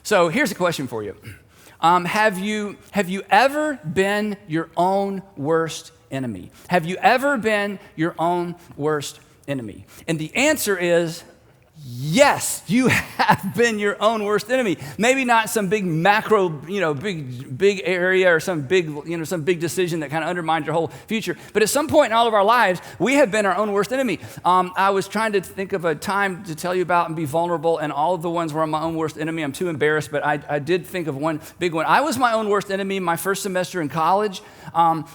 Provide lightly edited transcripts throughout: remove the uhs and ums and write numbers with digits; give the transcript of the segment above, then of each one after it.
So here's a question for you. Have you ever been your own worst enemy? Have you ever been your own worst enemy? And the answer is yes, you have been your own worst enemy. Maybe not some big macro, big area or some big decision that kind of undermines your whole future. But at some point in all of our lives, we have been our own worst enemy. I was trying to think of a time to tell you about and be vulnerable, and all of the ones were my own worst enemy. I'm too embarrassed, but I did think of one big one. I was my own worst enemy my first semester in college.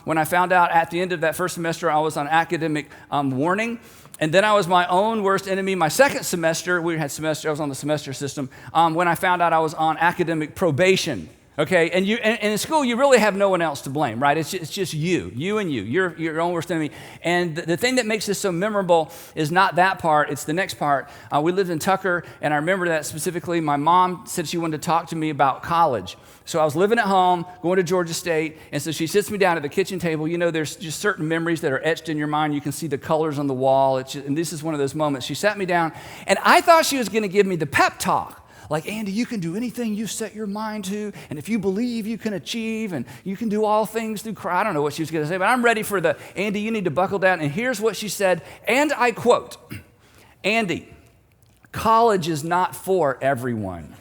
When I found out at the end of that first semester, I was on academic warning. And then I was my own worst enemy my second semester. I was on the semester system. When I found out I was on academic probation. Okay, and in school, you really have no one else to blame, right? It's just you. You're your own worst enemy. And the thing that makes this so memorable is not that part, it's the next part. We lived in Tucker, and I remember that specifically. My mom said she wanted to talk to me about college. So I was living at home, going to Georgia State, and so she sits me down at the kitchen table. There's just certain memories that are etched in your mind. You can see the colors on the wall, and this is one of those moments. She sat me down, and I thought she was going to give me the pep talk. Like, Andy, you can do anything you set your mind to, and if you believe, you can achieve, and you can do all things through Christ. I don't know what she was going to say, but I'm ready for the, Andy, you need to buckle down. And here's what she said, and I quote, Andy, college is not for everyone.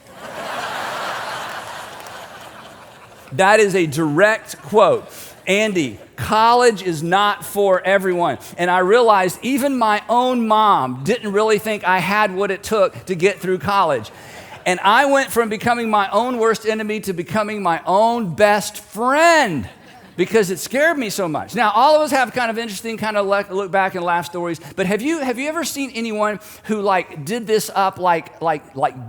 That is a direct quote. Andy, college is not for everyone. And I realized even my own mom didn't really think I had what it took to get through college. And I went from becoming my own worst enemy to becoming my own best friend because it scared me so much. Now, all of us have kind of interesting kind of look back and laugh stories, but have you ever seen anyone who did this up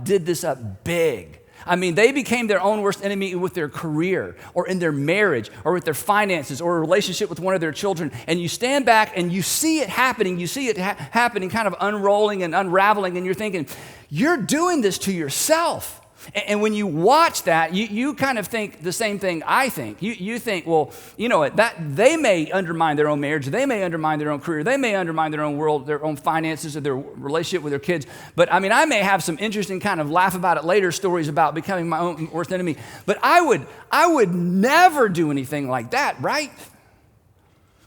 did this up big? I mean, they became their own worst enemy with their career or in their marriage or with their finances or a relationship with one of their children. And you stand back and you see it happening. You see it happening, kind of unrolling and unraveling. And you're thinking, you're doing this to yourself. And when you watch that, you kind of think the same thing I think. You think, well, you know what, that they may undermine their own marriage, they may undermine their own career, they may undermine their own world, their own finances, or their relationship with their kids. But I mean, I may have some interesting kind of laugh about it later stories about becoming my own worst enemy. But I would never do anything like that, right?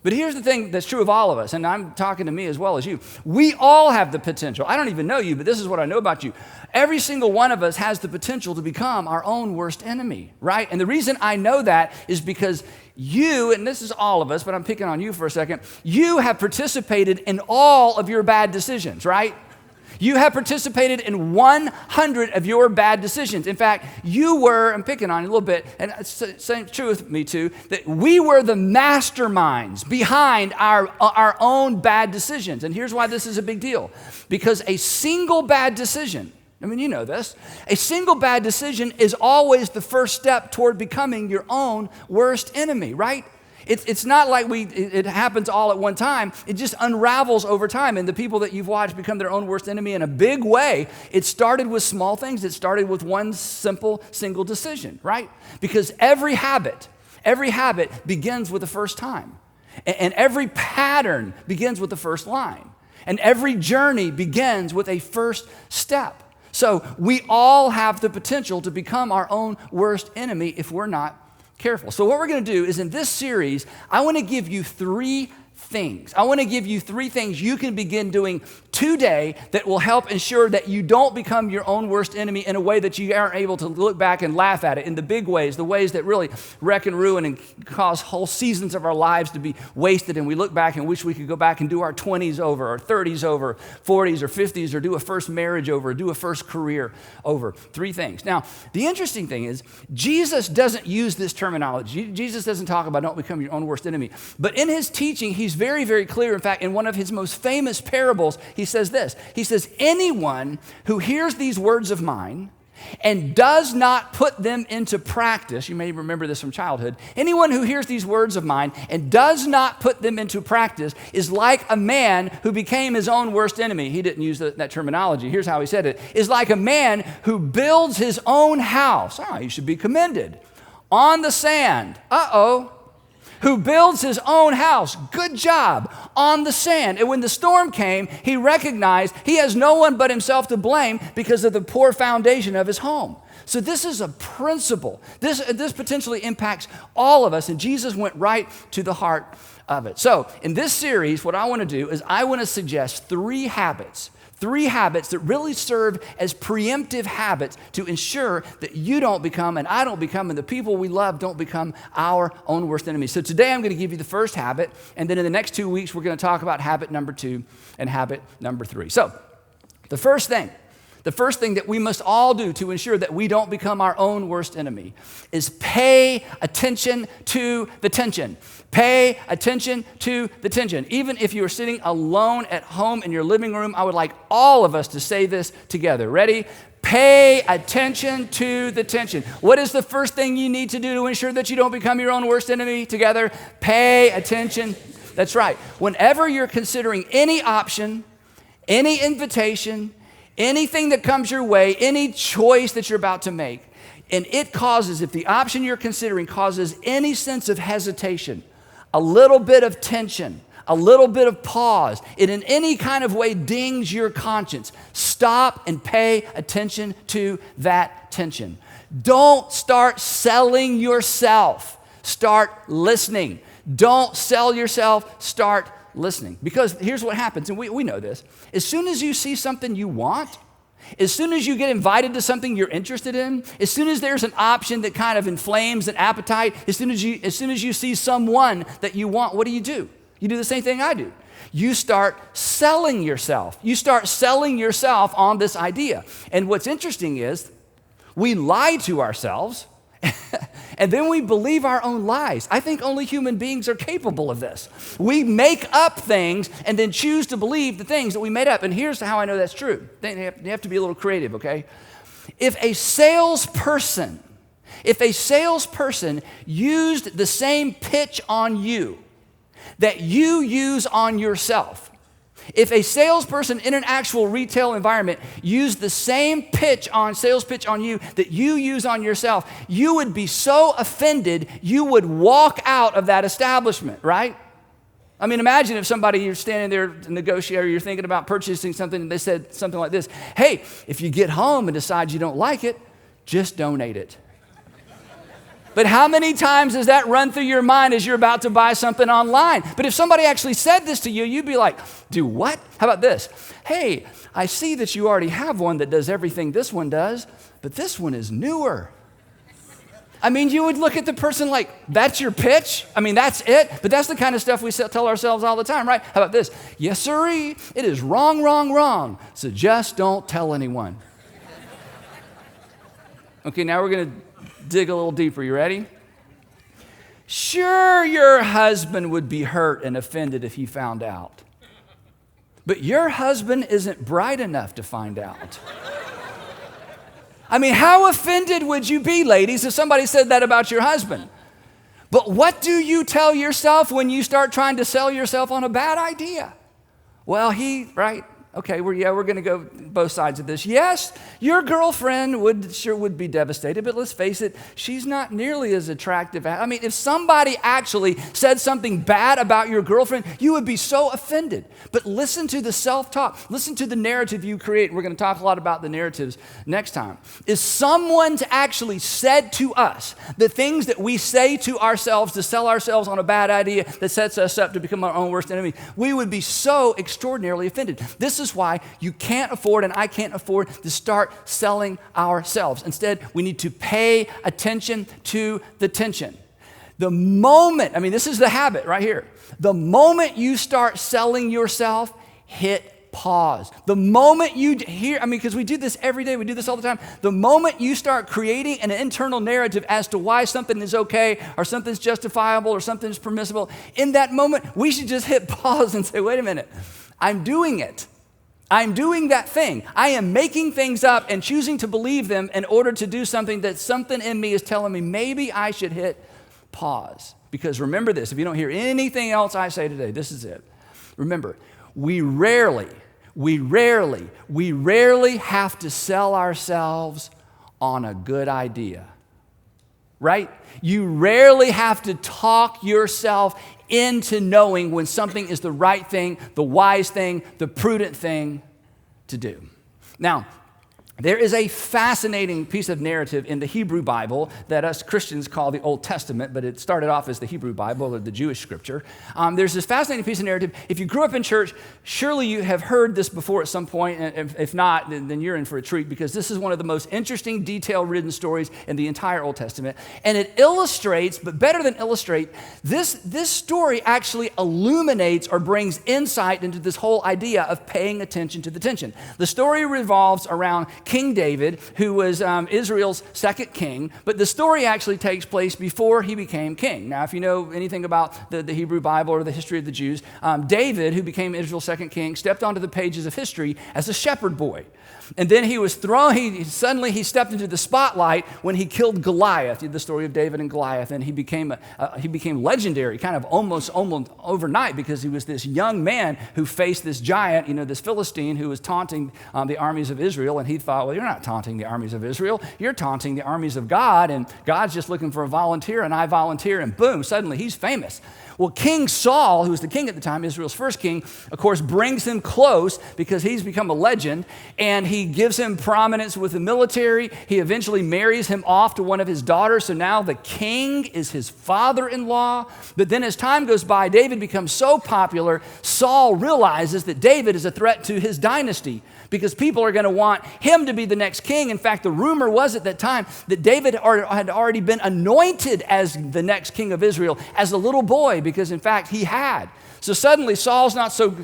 But here's the thing that's true of all of us, and I'm talking to me as well as you. We all have the potential. I don't even know you, but this is what I know about you. Every single one of us has the potential to become our own worst enemy, right? And the reason I know that is because you, and this is all of us, but I'm picking on you for a second, you have participated in all of your bad decisions, right? You have participated in 100 of your bad decisions. In fact, I'm picking on you a little bit, and it's true with me too, that we were the masterminds behind our own bad decisions. And here's why this is a big deal. Because a single bad decision, I mean, you know this, a single bad decision is always the first step toward becoming your own worst enemy, right? It's not like it happens all at one time. It just unravels over time. And the people that you've watched become their own worst enemy in a big way. It started with small things. It started with one simple, single decision, right? Because every habit begins with the first time. And every pattern begins with the first line. And every journey begins with a first step. So we all have the potential to become our own worst enemy if we're not careful. So what we're going to do is in this series, I want to give you three things. I want to give you three things you can begin doing today that will help ensure that you don't become your own worst enemy in a way that you aren't able to look back and laugh at it in the big ways, the ways that really wreck and ruin and cause whole seasons of our lives to be wasted. And we look back and wish we could go back and do our 20s over, our 30s over, 40s or 50s, or do a first marriage over, or do a first career over. Three things. Now, the interesting thing is Jesus doesn't use this terminology. Jesus doesn't talk about don't become your own worst enemy. But in his teaching, he's very, very clear. In fact, in one of his most famous parables, he says this. He says, anyone who hears these words of mine and does not put them into practice, you may remember this from childhood, anyone who hears these words of mine and does not put them into practice is like a man who became his own worst enemy. He didn't use that terminology. Here's how he said it. Is like a man who builds his own house. Oh, you should be commended. On the sand. Who builds his own house, good job, on the sand. And when the storm came, he recognized he has no one but himself to blame because of the poor foundation of his home. So this is a principle. This potentially impacts all of us, and Jesus went right to the heart of it. So in this series, what I want to do is I want to suggest three habits that really serve as preemptive habits to ensure that you don't become, and I don't become, and the people we love don't become our own worst enemies. So today I'm going to give you the first habit, and then in the next 2 weeks, we're going to talk about habit number 2 and habit number 3. So the first thing that we must all do to ensure that we don't become our own worst enemy is pay attention to the tension. Pay attention to the tension. Even if you are sitting alone at home in your living room, I would like all of us to say this together. Ready? Pay attention to the tension. What is the first thing you need to do to ensure that you don't become your own worst enemy? Together, pay attention. That's right. Whenever you're considering any option, any invitation, anything that comes your way, any choice that you're about to make, and it causes, if the option you're considering causes any sense of hesitation, a little bit of tension, a little bit of pause, it in any kind of way dings your conscience, stop and pay attention to that tension. Don't start selling yourself. Start listening. Don't sell yourself. Start listening. Because here's what happens, and we know this. As soon as you see something you want, as soon as you get invited to something you're interested in, as soon as there's an option that kind of inflames an appetite, as soon as you see someone that you want, what do? You do the same thing I do. You start selling yourself. You start selling yourself on this idea. And what's interesting is we lie to ourselves and then we believe our own lies. I think only human beings are capable of this. We make up things and then choose to believe the things that we made up. And here's how I know that's true. You have to be a little creative, okay? If a salesperson used the same pitch on you that you use on yourself, if a salesperson in an actual retail environment used the same sales pitch on you that you use on yourself, you would be so offended, you would walk out of that establishment, right? I mean, imagine if you're standing there to negotiate, or you're thinking about purchasing something, and they said something like this: hey, if you get home and decide you don't like it, just donate it. But how many times does that run through your mind as you're about to buy something online? But if somebody actually said this to you, you'd be like, do what? How about this? Hey, I see that you already have one that does everything this one does, but this one is newer. I mean, you would look at the person like, that's your pitch? I mean, that's it? But that's the kind of stuff we tell ourselves all the time, right? How about this? Yes, sirree, it is wrong, wrong, wrong. So just don't tell anyone. Okay, now we're going to dig a little deeper. You ready? Sure, your husband would be hurt and offended if he found out. But your husband isn't bright enough to find out. I mean, how offended would you be, ladies, if somebody said that about your husband? But what do you tell yourself when you start trying to sell yourself on a bad idea? Well, right? Okay, we're going to go both sides of this. Yes, your girlfriend would be devastated, but let's face it, she's not nearly as attractive. I mean, if somebody actually said something bad about your girlfriend, you would be so offended. But listen to the self-talk. Listen to the narrative you create. We're going to talk a lot about the narratives next time. If someone's actually said to us the things that we say to ourselves to sell ourselves on a bad idea that sets us up to become our own worst enemy, we would be so extraordinarily offended. This is why you can't afford, and I can't afford, to start selling ourselves. Instead, we need to pay attention to the tension. The moment, this is the habit right here. The moment you start selling yourself, hit pause. The moment you hear, because we do this every day, we do this all the time. The moment you start creating an internal narrative as to why something is okay, or something's justifiable, or something's permissible, in that moment, we should just hit pause and say, wait a minute, I'm doing it. I'm doing that thing. I am making things up and choosing to believe them in order to do something that something in me is telling me maybe I should hit pause. Because remember this, if you don't hear anything else I say today, this is it. Remember, we rarely have to sell ourselves on a good idea, right? You rarely have to talk yourself into knowing when something is the right thing, the wise thing, the prudent thing to do. Now, There is a fascinating piece of narrative in the Hebrew Bible that us Christians call the Old Testament, but it started off as the Hebrew Bible or the Jewish scripture. There's this fascinating piece of narrative. If you grew up in church, surely you have heard this before at some point, and if not, then you're in for a treat, because this is one of the most interesting, detail-ridden stories in the entire Old Testament. And it illustrates, but better than illustrate, this story actually illuminates or brings insight into this whole idea of paying attention to the tension. The story revolves around King David, who was Israel's second king, but the story actually takes place before he became king. Now, if you know anything about the Hebrew Bible or the history of the Jews, David, who became Israel's second king, stepped onto the pages of history as a shepherd boy. And then he was thrown, suddenly he stepped into the spotlight when he killed Goliath, the story of David and Goliath, and he became legendary kind of almost overnight, because he was this young man who faced this giant, this Philistine who was taunting the armies of Israel, and he thought, well, you're not taunting the armies of Israel, you're taunting the armies of God, and God's just looking for a volunteer, and I volunteer, and boom, suddenly he's famous. Well, King Saul, who was the king at the time, Israel's first king, of course, brings him close because he's become a legend, and he gives him prominence with the military. He eventually marries him off to one of his daughters, so now the king is his father-in-law. But then as time goes by, David becomes so popular, Saul realizes that David is a threat to his dynasty, because people are going to want him to be the next king. In fact, the rumor was at that time that David had already been anointed as the next king of Israel as a little boy, because in fact he had. So suddenly Saul's not so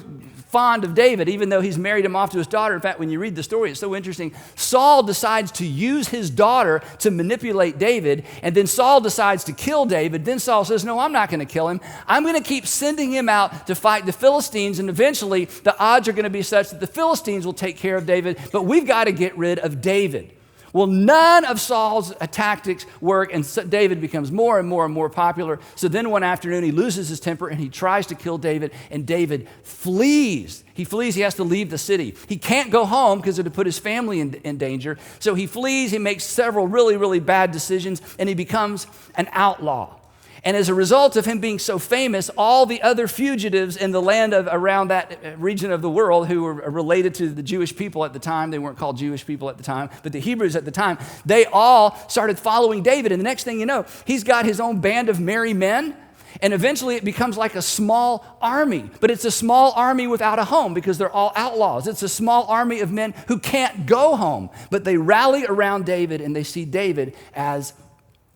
fond of David, even though he's married him off to his daughter. In fact, when you read the story, it's so interesting. Saul decides to use his daughter to manipulate David, and then Saul decides to kill David. Then Saul says, no, I'm not going to kill him. I'm going to keep sending him out to fight the Philistines, and eventually the odds are going to be such that the Philistines will take care of David, but we've got to get rid of David. Well, none of Saul's tactics work, and David becomes more and more and more popular. So then one afternoon, he loses his temper, and he tries to kill David, and David flees. He flees. He has to leave the city. He can't go home because it would put his family in danger. So he flees. He makes several really, really bad decisions, and he becomes an outlaw. And as a result of him being so famous, all the other fugitives in the land around that region of the world who were related to the Jewish people at the time, they weren't called Jewish people at the time, but the Hebrews at the time, they all started following David. And the next thing you know, he's got his own band of merry men. And eventually it becomes like a small army, but it's a small army without a home because they're all outlaws. It's a small army of men who can't go home, but they rally around David and they see David as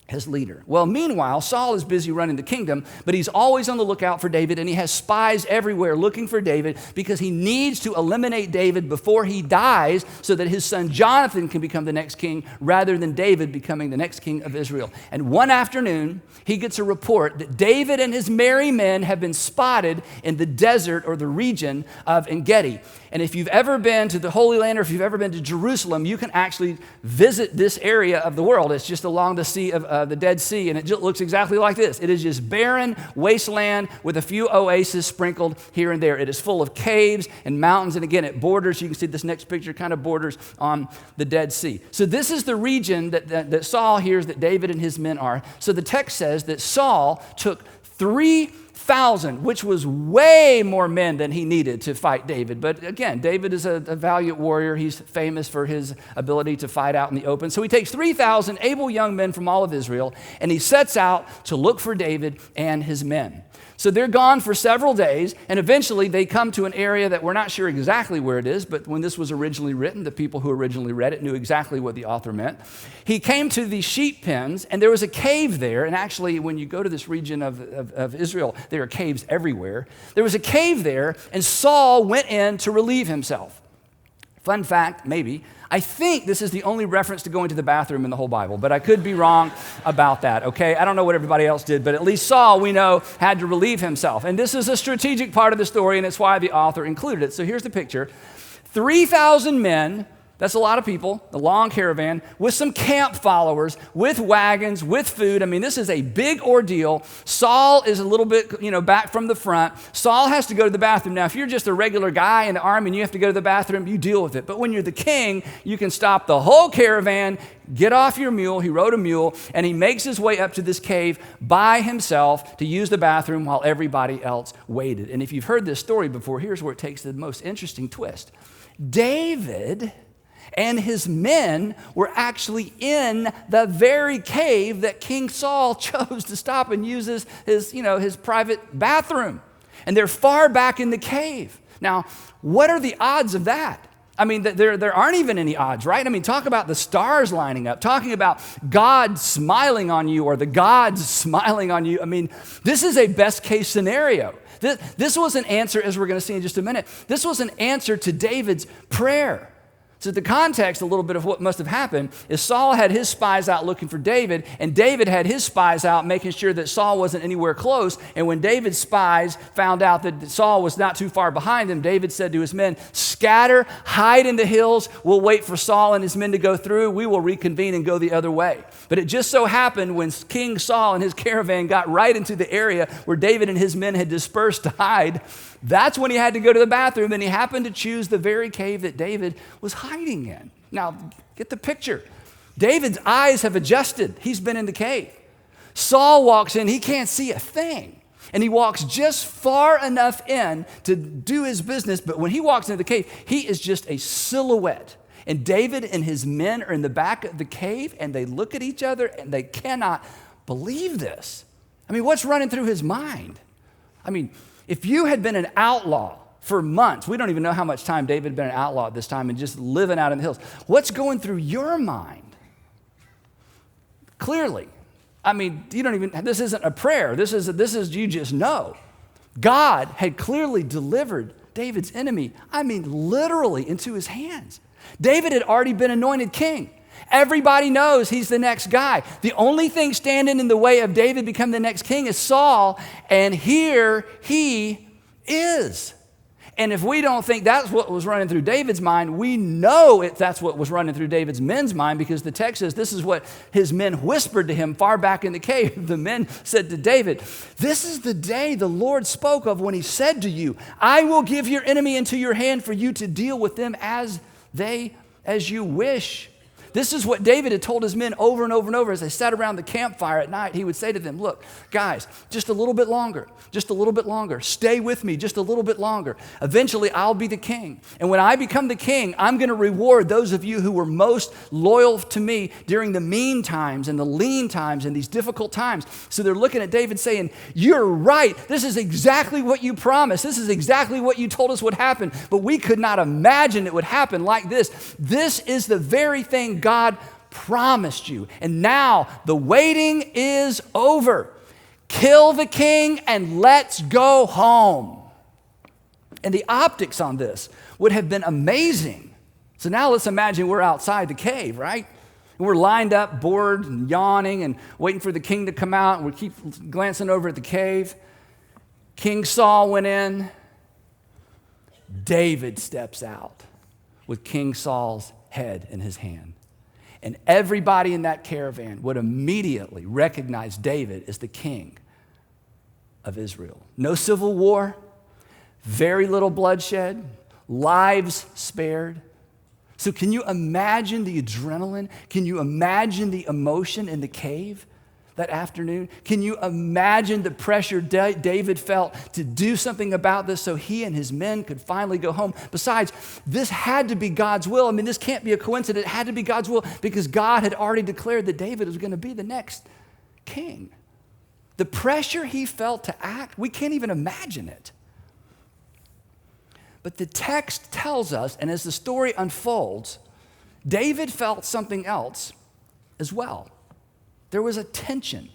his leader. Well, meanwhile, Saul is busy running the kingdom, but he's always on the lookout for David, and he has spies everywhere looking for David because he needs to eliminate David before he dies so that his son Jonathan can become the next king rather than David becoming the next king of Israel. And one afternoon, he gets a report that David and his merry men have been spotted in the desert or the region of En-Gedi. And if you've ever been to the Holy Land or if you've ever been to Jerusalem, you can actually visit this area of the world. It's just along the sea of the Dead Sea, and it just looks exactly like this. It is just barren wasteland with a few oases sprinkled here and there. It is full of caves and mountains, and again, it borders, you can see this next picture, kind of borders on the Dead Sea. So this is the region that Saul hears that David and his men are. So the text says that Saul took 3,000, which was way more men than he needed to fight David. But again, David is a valiant warrior. He's famous for his ability to fight out in the open. So he takes 3,000 able young men from all of Israel, and he sets out to look for David and his men. So they're gone for several days, and eventually they come to an area that we're not sure exactly where it is, but when this was originally written, the people who originally read it knew exactly what the author meant. He came to the sheep pens, and there was a cave there, and actually when you go to this region of Israel, there are caves everywhere. There was a cave there, and Saul went in to relieve himself. Fun fact, maybe, I think this is the only reference to going to the bathroom in the whole Bible, but I could be wrong about that, okay? I don't know what everybody else did, but at least Saul, we know, had to relieve himself. And this is a strategic part of the story, and it's why the author included it. So here's the picture. 3,000 men, that's a lot of people, a long caravan, with some camp followers, with wagons, with food. I mean, this is a big ordeal. Saul is a little bit, back from the front. Saul has to go to the bathroom. Now, if you're just a regular guy in the army and you have to go to the bathroom, you deal with it. But when you're the king, you can stop the whole caravan, get off your mule. He rode a mule, and he makes his way up to this cave by himself to use the bathroom while everybody else waited. And if you've heard this story before, here's where it takes the most interesting twist. David and his men were actually in the very cave that King Saul chose to stop and use as his private bathroom. And they're far back in the cave. Now, what are the odds of that? I mean, there aren't even any odds, right? I mean, talk about the stars lining up, talking about God smiling on you or the gods smiling on you. I mean, this is a best case scenario. This was an answer, as we're going to see in just a minute, this was an answer to David's prayer. So the context, a little bit of what must have happened, is Saul had his spies out looking for David, and David had his spies out making sure that Saul wasn't anywhere close. And when David's spies found out that Saul was not too far behind them, David said to his men, "Scatter, hide in the hills. We'll wait for Saul and his men to go through. We will reconvene and go the other way." But it just so happened when King Saul and his caravan got right into the area where David and his men had dispersed to hide, that's when he had to go to the bathroom, and he happened to choose the very cave that David was hiding in. Now, get the picture. David's eyes have adjusted. He's been in the cave. Saul walks in. He can't see a thing, and he walks just far enough in to do his business, but when he walks into the cave, he is just a silhouette. And David and his men are in the back of the cave, and they look at each other, and they cannot believe this. I mean, what's running through his mind? I mean, if you had been an outlaw for months, we don't even know how much time David had been an outlaw at this time and just living out in the hills, what's going through your mind? Clearly, I mean, this isn't a prayer. This is you just know. God had clearly delivered David's enemy, literally into his hands. David had already been anointed king. Everybody knows he's the next guy. The only thing standing in the way of David becoming the next king is Saul, and here he is. And if we don't think that's what was running through David's mind, we know that's what was running through David's men's mind, because the text says this is what his men whispered to him far back in the cave. The men said to David, "This is the day the Lord spoke of when he said to you, 'I will give your enemy into your hand for you to deal with them as you wish.'" This is what David had told his men over and over and over as they sat around the campfire at night. He would say to them, "Look, guys, just a little bit longer, just a little bit longer. Stay with me just a little bit longer. Eventually, I'll be the king. And when I become the king, I'm going to reward those of you who were most loyal to me during the mean times and the lean times and these difficult times." So they're looking at David saying, "You're right. This is exactly what you promised. This is exactly what you told us would happen. But we could not imagine it would happen like this. This is the very thing God promised you. And now the waiting is over. Kill the king and let's go home." And the optics on this would have been amazing. So now let's imagine we're outside the cave, right? And we're lined up, bored and yawning and waiting for the king to come out. And we keep glancing over at the cave. King Saul went in. David steps out with King Saul's head in his hand. And everybody in that caravan would immediately recognize David as the king of Israel. No civil war, very little bloodshed, lives spared. So can you imagine the adrenaline? Can you imagine the emotion in the cave that afternoon? Can you imagine the pressure David felt to do something about this so he and his men could finally go home? Besides, this had to be God's will. This can't be a coincidence. It had to be God's will because God had already declared that David was going to be the next king. The pressure he felt to act, we can't even imagine it. But the text tells us, and as the story unfolds, David felt something else as well. There was a tension.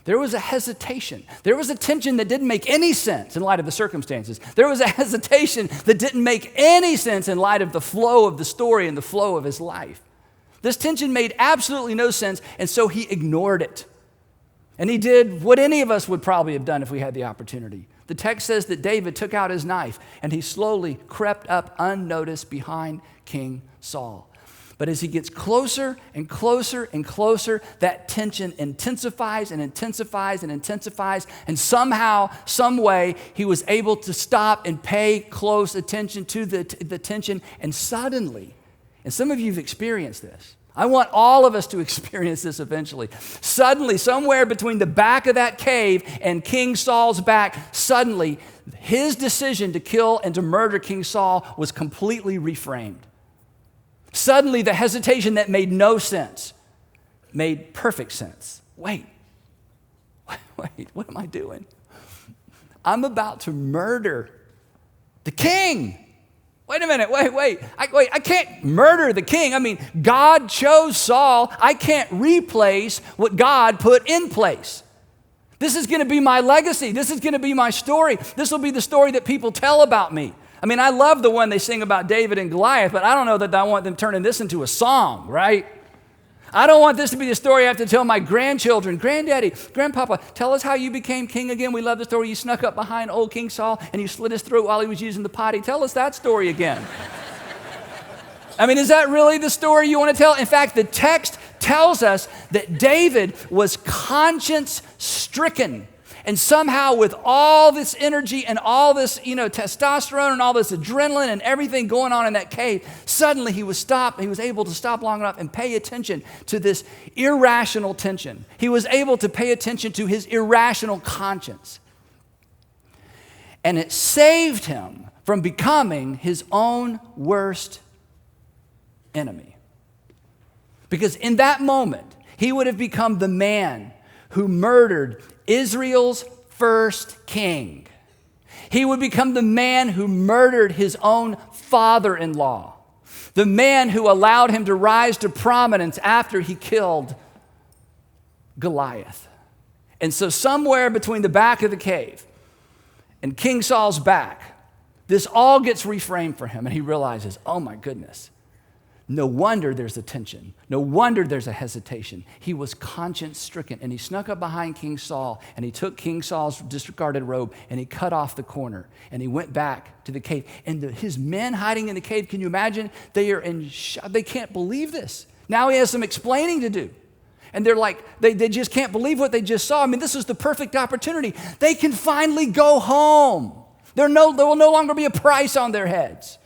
There was a hesitation. There was a tension that didn't make any sense in light of the circumstances. There was a hesitation that didn't make any sense in light of the flow of the story and the flow of his life. This tension made absolutely no sense, and so he ignored it. And he did what any of us would probably have done if we had the opportunity. The text says that David took out his knife, and he slowly crept up unnoticed behind King Saul. But as he gets closer and closer and closer, that tension intensifies and intensifies and intensifies. And somehow, some way, he was able to stop and pay close attention to the tension. And suddenly, and some of you have experienced this. I want all of us to experience this eventually. Suddenly, somewhere between the back of that cave and King Saul's back, suddenly, his decision to kill and to murder King Saul was completely reframed. Suddenly, the hesitation that made no sense made perfect sense. Wait, what am I doing? I'm about to murder the king. Wait a minute, wait. I can't murder the king. I mean, God chose Saul. I can't replace what God put in place. This is going to be my legacy. This is going to be my story. This will be the story that people tell about me. I mean, I love the one they sing about David and Goliath, but I don't know that I want them turning this into a song, right? I don't want this to be the story I have to tell my grandchildren. Granddaddy, grandpapa, tell us how you became king again. We love the story. You snuck up behind old King Saul and you slit his throat while he was using the potty. Tell us that story again. I mean, is that really the story you want to tell? In fact, the text tells us that David was conscience-stricken. And somehow with all this energy and all this, testosterone and all this adrenaline and everything going on in that cave, suddenly he was able to stop long enough and pay attention to this irrational tension. He was able to pay attention to his irrational conscience. And it saved him from becoming his own worst enemy. Because in that moment, he would have become the man who murdered Israel's first king. He would become the man who murdered his own father-in-law, the man who allowed him to rise to prominence after he killed Goliath. And so somewhere between the back of the cave and King Saul's back, this all gets reframed for him, and he realizes, oh my goodness, no wonder there's a tension. No wonder there's a hesitation. He was conscience-stricken, and he snuck up behind King Saul, and he took King Saul's discarded robe, and he cut off the corner, and he went back to the cave. And his men hiding in the cave, can you imagine? They are in shock. They can't believe this. Now he has some explaining to do. And they're like, they just can't believe what they just saw. I mean, this is the perfect opportunity. They can finally go home. There will no longer be a price on their heads.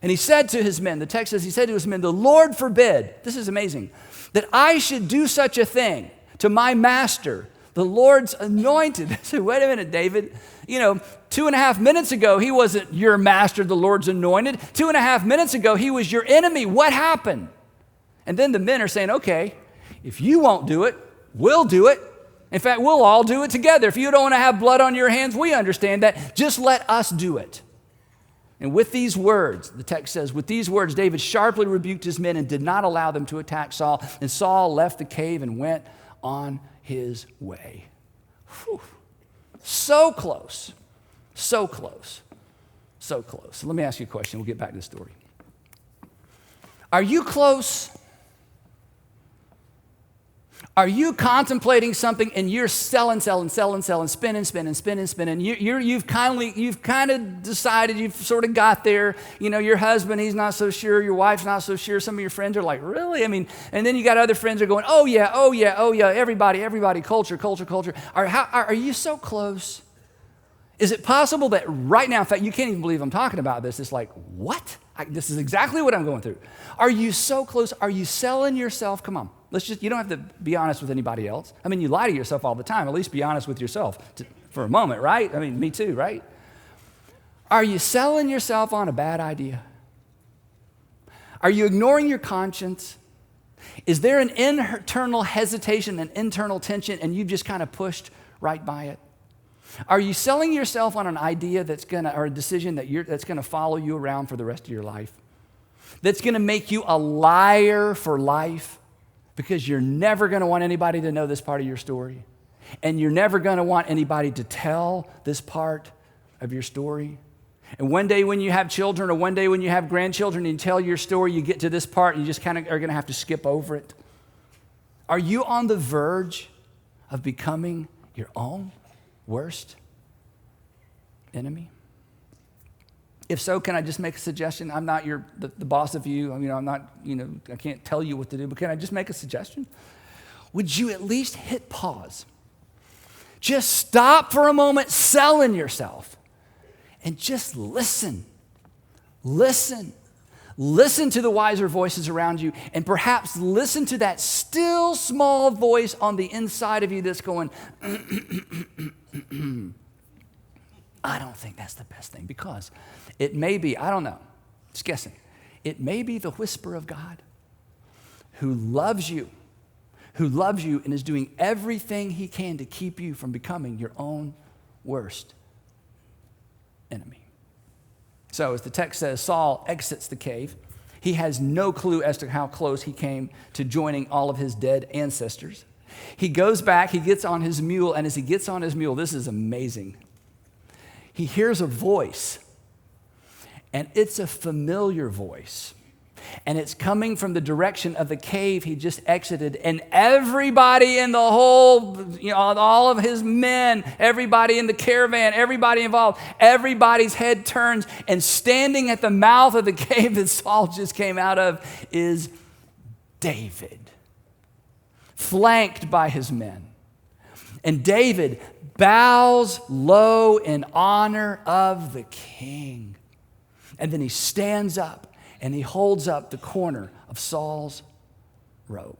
And he said to his men, the text says, he said to his men, the Lord forbid, this is amazing, that I should do such a thing to my master, the Lord's anointed. I said, wait a minute, David. 2.5 minutes ago, he wasn't your master, the Lord's anointed. 2.5 minutes ago, he was your enemy. What happened? And then the men are saying, okay, if you won't do it, we'll do it. In fact, we'll all do it together. If you don't want to have blood on your hands, we understand that. Just let us do it. And with these words, the text says, with these words, David sharply rebuked his men and did not allow them to attack Saul. And Saul left the cave and went on his way. Whew. So close, so close, so close. So let me ask you a question. We'll get back to the story. Are you close? Are you contemplating something and you're selling, spinning? You've kind of decided, you've sort of got there. Your husband, he's not so sure. Your wife's not so sure. Some of your friends are like, really? I mean, and then you got other friends that are going, oh yeah. Everybody, culture. Are you so close? Is it possible that right now, in fact, you can't even believe I'm talking about this. It's like, what? This is exactly what I'm going through. Are you so close? Are you selling yourself? Come on. You don't have to be honest with anybody else. I mean, you lie to yourself all the time. At least be honest with yourself for a moment, right? I mean, me too, right? Are you selling yourself on a bad idea? Are you ignoring your conscience? Is there an internal hesitation, an internal tension, and you've just kind of pushed right by it? Are you selling yourself on an idea or a decision that's gonna follow you around for the rest of your life? That's gonna make you a liar for life? Because you're never going to want anybody to know this part of your story. And you're never going to want anybody to tell this part of your story. And one day when you have children or one day when you have grandchildren and you tell your story, you get to this part and you just kind of are going to have to skip over it. Are you on the verge of becoming your own worst enemy? If so, can I just make a suggestion? I'm not the boss of you. I'm not, I can't tell you what to do, but can I just make a suggestion? Would you at least hit pause? Just stop for a moment selling yourself and just listen. Listen. Listen to the wiser voices around you, and perhaps listen to that still small voice on the inside of you that's going, I don't think that's the best thing, because it may be, I don't know, just guessing, It may be the whisper of God who loves you and is doing everything he can to keep you from becoming your own worst enemy. So as the text says, Saul exits the cave. He has no clue as to how close he came to joining all of his dead ancestors. He goes back, he gets on his mule, and as he gets on his mule, this is amazing. He hears a voice, and it's a familiar voice. And it's coming from the direction of the cave he just exited. And everybody in the whole, all of his men, everybody in the caravan, everybody involved, everybody's head turns. And standing at the mouth of the cave that Saul just came out of is David, flanked by his men. And David bows low in honor of the king. And then he stands up. And he holds up the corner of Saul's robe.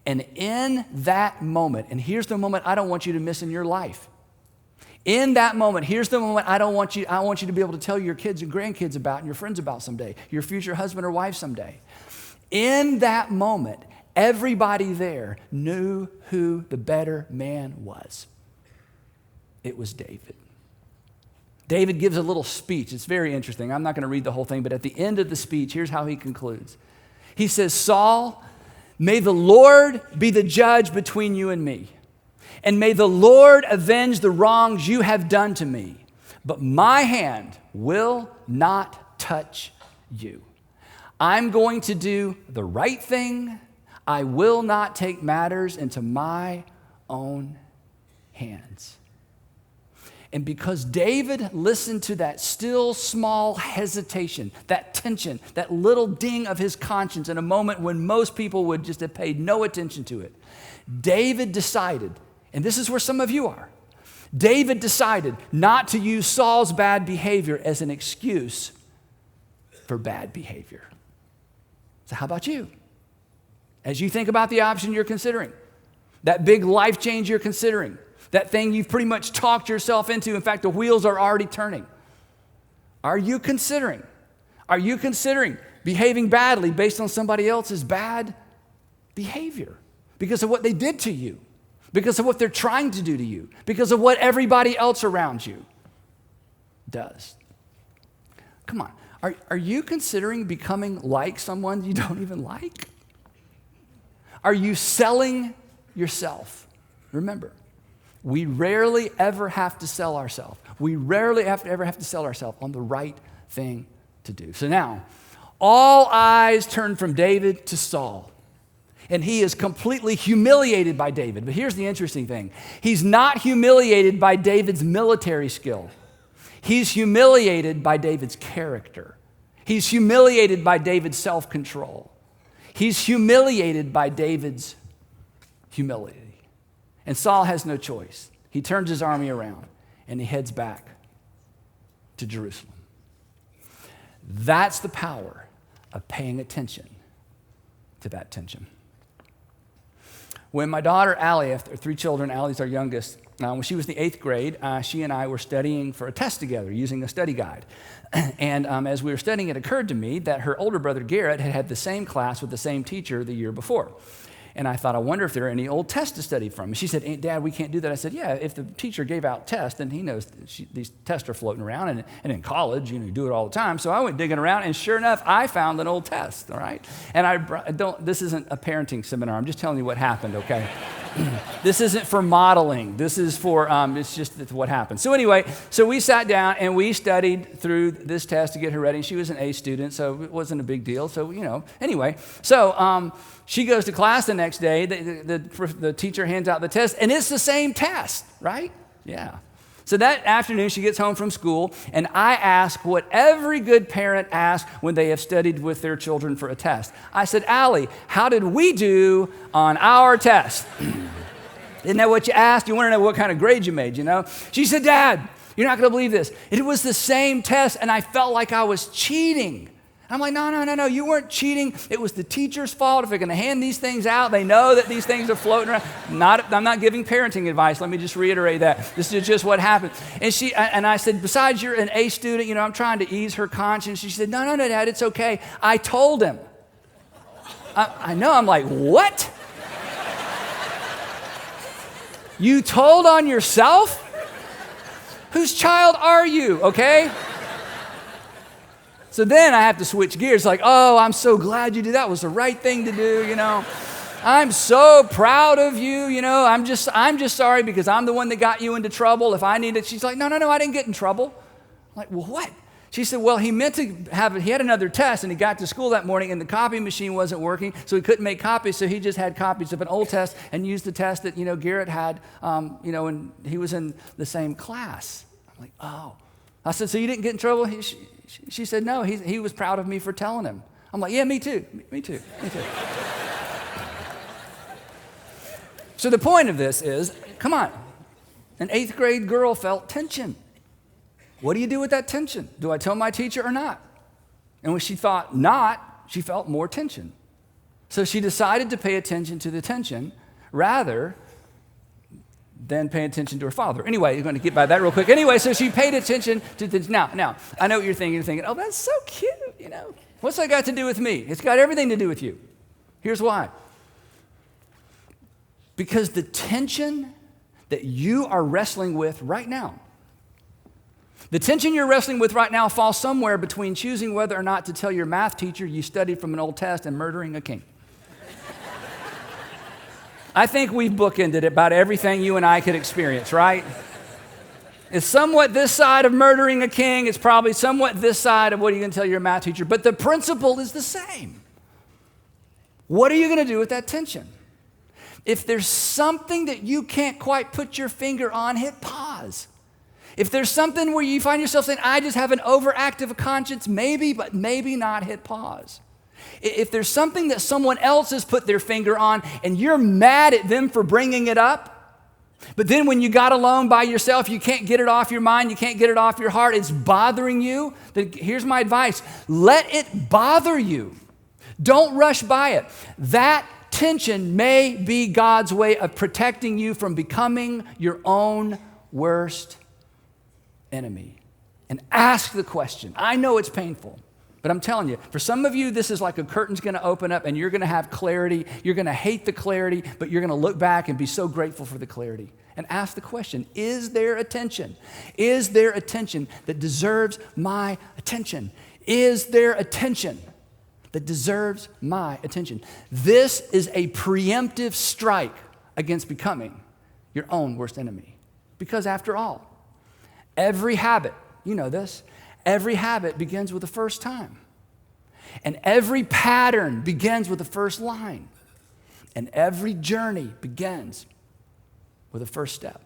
And in that moment, and here's the moment I don't want you to miss in your life. In that moment, here's the moment I want you to be able to tell your kids and grandkids about and your friends about someday, your future husband or wife someday. In that moment, everybody there knew who the better man was. It was David. David gives a little speech. It's very interesting. I'm not going to read the whole thing, but at the end of the speech, here's how he concludes. He says, Saul, may the Lord be the judge between you and me, and may the Lord avenge the wrongs you have done to me, but my hand will not touch you. I'm going to do the right thing. I will not take matters into my own hands. And because David listened to that still small hesitation, that tension, that little ding of his conscience in a moment when most people would just have paid no attention to it, David decided, and this is where some of you are, David decided not to use Saul's bad behavior as an excuse for bad behavior. So how about you? As you think about the option you're considering, that big life change you're considering, that thing you've pretty much talked yourself into. In fact, the wheels are already turning. Are you considering behaving badly based on somebody else's bad behavior? Because of what they did to you, because of what they're trying to do to you, because of what everybody else around you does. Come on. Are you considering becoming like someone you don't even like? Are you selling yourself? Remember, we rarely ever have to sell ourselves. We rarely ever have to sell ourselves on the right thing to do. So now, all eyes turn from David to Saul. And he is completely humiliated by David. But here's the interesting thing. He's not humiliated by David's military skill. He's humiliated by David's character. He's humiliated by David's self-control. He's humiliated by David's humility. And Saul has no choice. He turns his army around and he heads back to Jerusalem. That's the power of paying attention to that tension. When my daughter, Allie, after 3 children, Allie's our youngest, when she was in the 8th grade, she and I were studying for a test together using a study guide. And as we were studying, it occurred to me that her older brother, Garrett, had had the same class with the same teacher the year before. And I thought, I wonder if there are any old tests to study from. And she said, Dad, we can't do that. I said, yeah, if the teacher gave out tests, then he knows these tests are floating around. And in college, you do it all the time. So I went digging around, and sure enough, I found an old test, all right? And this isn't a parenting seminar. I'm just telling you what happened, okay? This isn't for modeling. This is for, it's just what happened. So anyway, so we sat down, and we studied through this test to get her ready. She was an A student, so it wasn't a big deal. So, anyway. So she goes to class the next day. The teacher hands out the test, and it's the same test, right? Yeah. So that afternoon, she gets home from school, and I ask what every good parent asks when they have studied with their children for a test. I said, Allie, how did we do on our test? Isn't that what you asked? You want to know what kind of grade you made, She said, Dad, you're not going to believe this. It was the same test, and I felt like I was cheating. I'm like, no, you weren't cheating. It was the teacher's fault. If they're going to hand these things out, they know that these things are floating around. I'm not giving parenting advice. Let me just reiterate that. This is just what happened. And I said, besides you're an A student, I'm trying to ease her conscience. She said, no, Dad, it's okay. I told him. I know. I'm like, what? You told on yourself? Whose child are you, okay? So then I have to switch gears, like, oh, I'm so glad you did that. It was the right thing to do, I'm so proud of you, I'm just sorry because I'm the one that got you into trouble. If I needed, she's like, no, I didn't get in trouble. I'm like, well, what? She said, well, he had another test, and he got to school that morning, and the copy machine wasn't working, so he couldn't make copies, so he just had copies of an old test and used the test that, Garrett had, and he was in the same class. I'm like, oh. I said, so you didn't get in trouble? She said, no, he was proud of me for telling him. I'm like, yeah, me too. So the point of this is, come on, an 8th grade girl felt tension. What do you do with that tension? Do I tell my teacher or not? And when she thought not, she felt more tension. So she decided to pay attention to the tension rather than paying attention to her father. Anyway, you're going to get by that real quick. Anyway, so she paid attention to the... Now, I know what you're thinking. You're thinking, oh, that's so cute, What's that got to do with me? It's got everything to do with you. Here's why. Because the tension that you are wrestling with right now, the tension you're wrestling with right now falls somewhere between choosing whether or not to tell your math teacher you studied from an old test and murdering a king. I think we've bookended about everything you and I could experience, right? It's somewhat this side of murdering a king. It's probably somewhat this side of what are you going to tell your math teacher. But the principle is the same. What are you going to do with that tension? If there's something that you can't quite put your finger on, hit pause. If there's something where you find yourself saying, I just have an overactive conscience, maybe, but maybe not, hit pause. If there's something that someone else has put their finger on and you're mad at them for bringing it up, but then when you got alone by yourself, you can't get it off your mind, you can't get it off your heart, it's bothering you, then here's my advice. Let it bother you. Don't rush by it. That tension may be God's way of protecting you from becoming your own worst enemy. And ask the question. I know it's painful. But I'm telling you, for some of you, this is like a curtain's going to open up and you're going to have clarity. You're going to hate the clarity, but you're going to look back and be so grateful for the clarity. And ask the question, is there a tension? Is there a tension that deserves my attention? Is there a tension that deserves my attention? This is a preemptive strike against becoming your own worst enemy. Because after all, every habit, you know this, every habit begins with the first time. And every pattern begins with the first line. And every journey begins with the first step.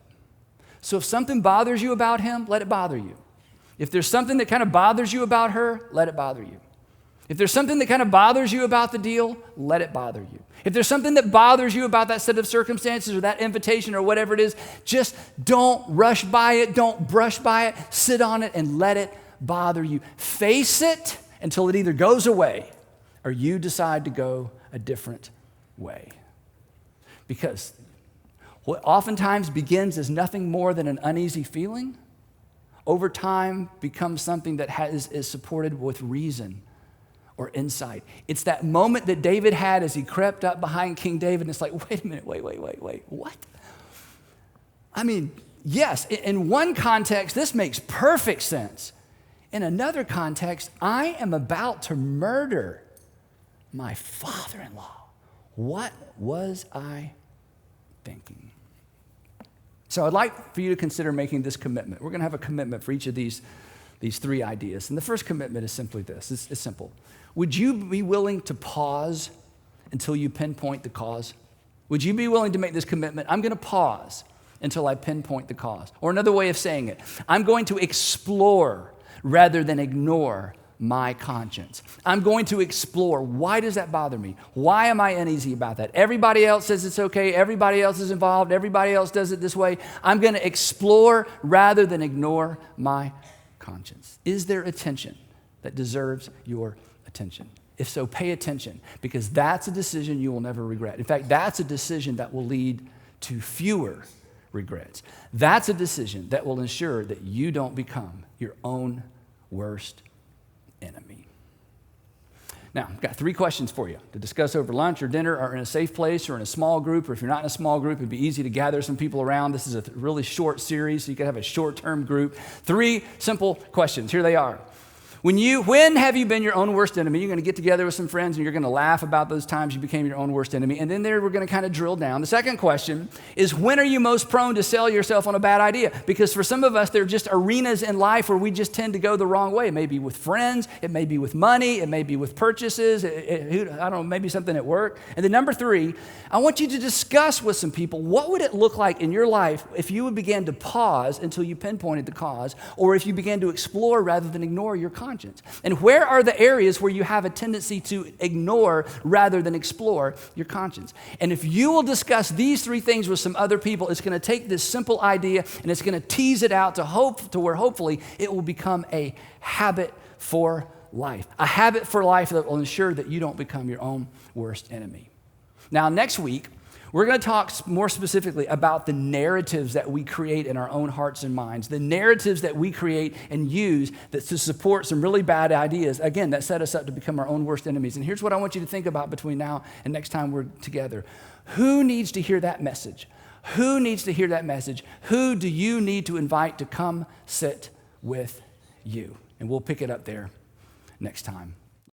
So if something bothers you about him, let it bother you. If there's something that kind of bothers you about her, let it bother you. If there's something that kind of bothers you about the deal, let it bother you. If there's something that bothers you about that set of circumstances or that invitation or whatever it is, just don't rush by it, don't brush by it, sit on it and let it bother you. Face it until it either goes away or you decide to go a different way. Because what oftentimes begins as nothing more than an uneasy feeling, over time becomes something that is supported with reason or insight. It's that moment that David had as he crept up behind King David, and it's like, wait a minute, wait, what? I mean, yes, in one context, this makes perfect sense. In another context, I am about to murder my father-in-law. What was I thinking? So I'd like for you to consider making this commitment. We're going to have a commitment for each of these three ideas. And the first commitment is simply this. It's simple. Would you be willing to pause until you pinpoint the cause? Would you be willing to make this commitment? I'm going to pause until I pinpoint the cause. Or another way of saying it, I'm going to explore rather than ignore my conscience. I'm going to explore. Why does that bother me? Why am I uneasy about that? Everybody else says it's okay. Everybody else is involved. Everybody else does it this way. I'm going to explore rather than ignore my conscience. Is there a tension that deserves your attention? If so, pay attention, because that's a decision you will never regret. In fact, that's a decision that will lead to fewer regrets. That's a decision that will ensure that you don't become your own worst enemy. Now, I've got 3 questions for you to discuss over lunch or dinner or in a safe place or in a small group, or if you're not in a small group, it'd be easy to gather some people around. This is a really short series, so you can have a short-term group. 3 simple questions. Here they are. When have you been your own worst enemy? You're going to get together with some friends and you're going to laugh about those times you became your own worst enemy. And then there we're going to kind of drill down. The second question is, when are you most prone to sell yourself on a bad idea? Because for some of us, there are just arenas in life where we just tend to go the wrong way. It may be with friends. It may be with money. It may be with purchases. I don't know, maybe something at work. And then number 3, I want you to discuss with some people, what would it look like in your life if you would begin to pause until you pinpointed the cause, or if you began to explore rather than ignore your conscience? And where are the areas where you have a tendency to ignore rather than explore your conscience? And if you will discuss these 3 things with some other people, it's going to take this simple idea and it's going to tease it out to where hopefully it will become a habit for life. A habit for life that will ensure that you don't become your own worst enemy. Now, next week, we're going to talk more specifically about the narratives that we create in our own hearts and minds, the narratives that we create and use to support some really bad ideas, again, that set us up to become our own worst enemies. And here's what I want you to think about between now and next time we're together. Who needs to hear that message? Who needs to hear that message? Who do you need to invite to come sit with you? And we'll pick it up there next time.